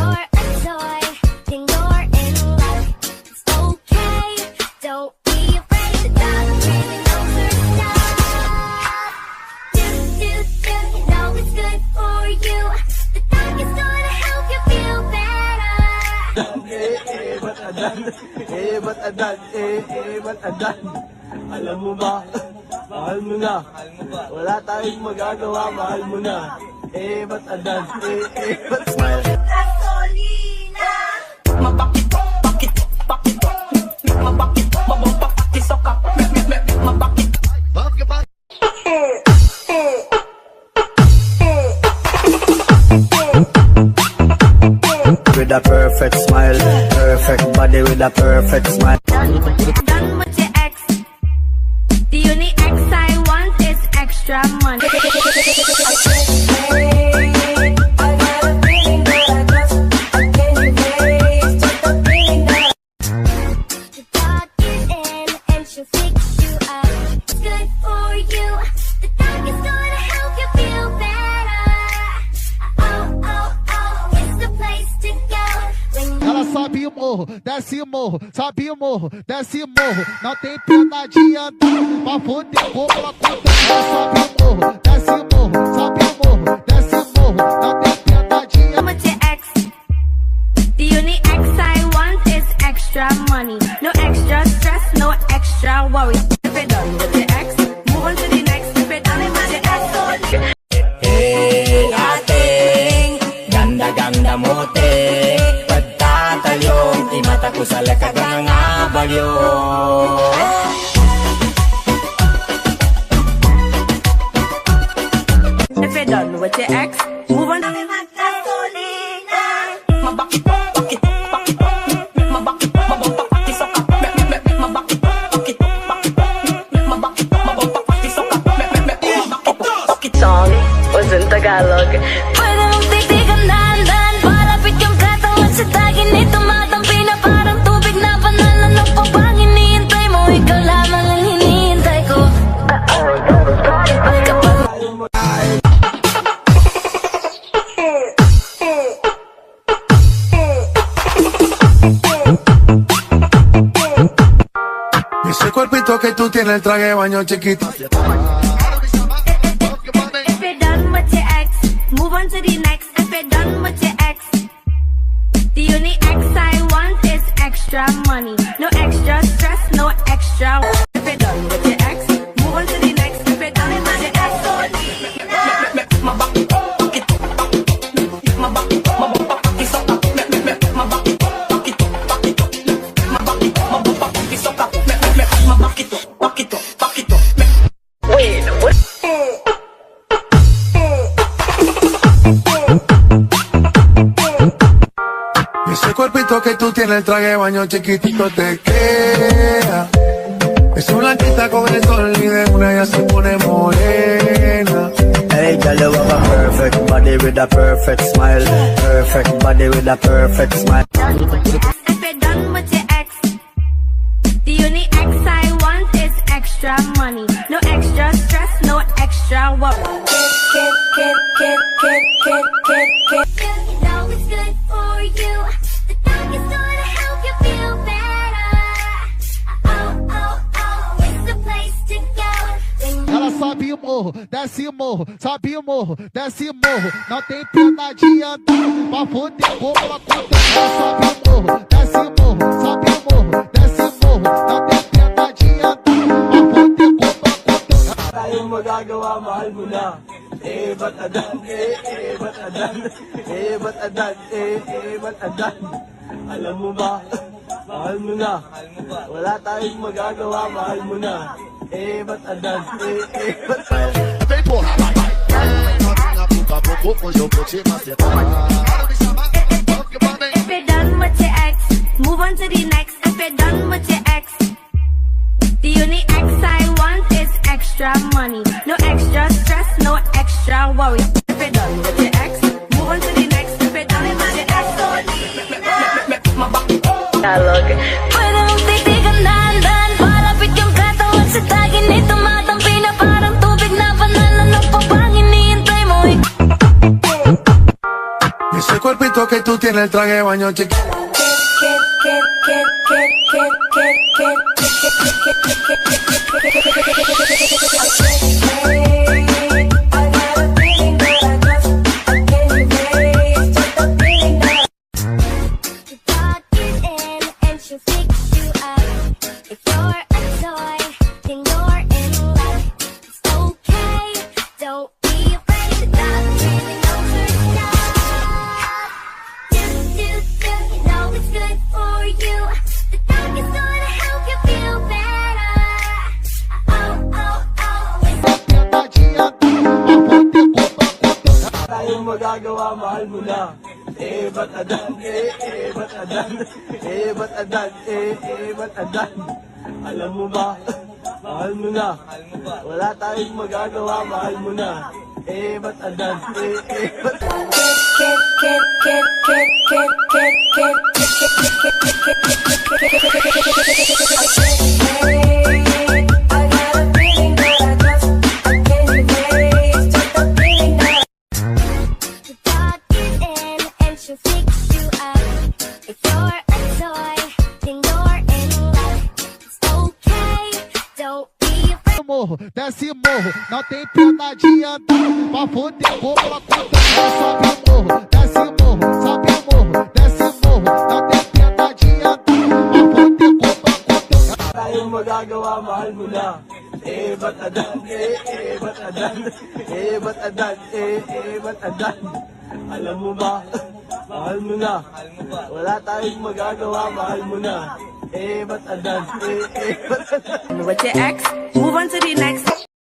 you're a toy, then you're in luck. It's okay, don't be afraid. The dog really knows her stuff. Do, do, do, you know it's good for you. The dog is gonna help you feel better. Ba't adan? Ba't adan? Ba't adan? Alam mo ba? Mahal mo na. Wala tayong magagawa, mahal mo na. Ba't adan? Ba't smile? Gasolina! Mabakit, bakit, bakit, mabakit, mababakit, sokak, mabakit. With a perfect smile, perfect body with a perfect smile. Done with your ex. The only ex I want is extra money. The dog is in and she'll fix you up. It's good for you. The dog is gonna help you feel better. Oh, oh, oh, it's the place to go. When Ela sobe o morro, desce o morro, sobe o morro, desce o morro. Não tem pena de andar pra foder como ela conta. Ela sobe o morro, desce o morro, sobe o morro, desce o morro. Não tem pena de I'm with your ex. The only ex I want is extra money. No extra stress, no extra worry. If you're done with your ex, move on to the next. If you're done with your ex, Hey, ating ganda-ganda mo, te. Pagtatalong, imata ko sa lakad ng abagyo. if you're done with your ex, move on to the next. Mabakit, bakit, bakit, mabakit, mababakit, sokak, mabakit, bakit, bakit, mabakit, mababakit, sokak, mabakit, bakit. Song was in Tagalog. Pwede mong titigan dahan-dahan. Palapit yung katawan sa tagin. Tumatampi na parang tubig na banal. Ano pa bang hinihintay mo? Ikaw lamang ang hinihintay ko. Ese cuerpito que tú tienes, el traje de baño chiquito. If you're done with your ex, move on to the next. If you're done with your ex, the only ex I want is extra money. No extra stress, no extra. If you're done with your ex, move on to the next. If you're done with your ex, Mabakit, bakit, mabakit, mababakit, sokak, mabakit, bakit, bakit, mabakit, mababakit, sokak, mabakit, bakit, bakit. Wait, what? Ese cuerpito que tú tienes, el traje de baño chiquitito te queda. Esa blanquita con el sol y de una ya se pone morena. Hey, girl, you have a perfect body with a perfect smile, perfect body with a perfect smile. if you're done with your ex, the only ex I want is extra money. No extra stress, no extra worry. You know it's good for you. The dog is gonna help you feel better. Oh, oh, oh, it's the place to go. When Ela sobe o morro, desce o morro, sobe o morro, desce o morro. Não tem pena de andar pra foder como ela conta. Ela sobe o morro, desce o morro, sobe o morro, desce o morro. Não tem pena de andar pra foder como ela conta. Tayong magagawa, mahal mo na. Ba't adan? Ba't adan? Ba't adan? Ba't adan? Alam mo ba? Mahal mo na. Wala tayong magagawa, mahal mo na. Ba't adan? Ba't smile? if you're done with your ex, move on to the next. If you're done with your ex, the only ex I want is extra money. No extra stress, no extra worry. If you're done with your ex, move on to the next. If you're done with your ex, Tagalog. pwede mong titigan dahan-dahan. Palapit yung katawan sa tagin. Tumatampi na parang tubig na banal. Ano pa bang hinihintay mo? cuerpito que tú tienes, el traje de baño chiquito. You plug it in and she'll fix you up. If you're a toy, then you're in luck. It's okay, don't be afraid. The doctor really knows her stuff. Do, you know it's good for you. The doctor's gonna help you feel better. Pegadinha, eu vou ter culpa. Tayong magagawa, mahal mo na. Ba't adan? Ba't adan? Ba't adan? Ba't adan? Alam mo ba? Mahal mo na. Wala tayong magagawa, mahal mo na. Ba't adan? Ba't adan? You plug it in and she'll fix you up. If you're a toy, then you're in luck. It's okay, don't be afraid. Morro, desce morro, não tem pena de andar. Pra fuder como ela conta, sobe o morro, desce morro, sobe o morro, desce morro, não tem pena de andar. Pra fuder como ela conta. Tayong magagawa, mahal mo na. Ba't adan? Ba't adan? Ba't adan? Ba't adan? Alam mo ba? Mahal mo na. Wala tayong magagawa, mahal mo na. Ba't adan? Ba't adan? With your ex, move on to the next.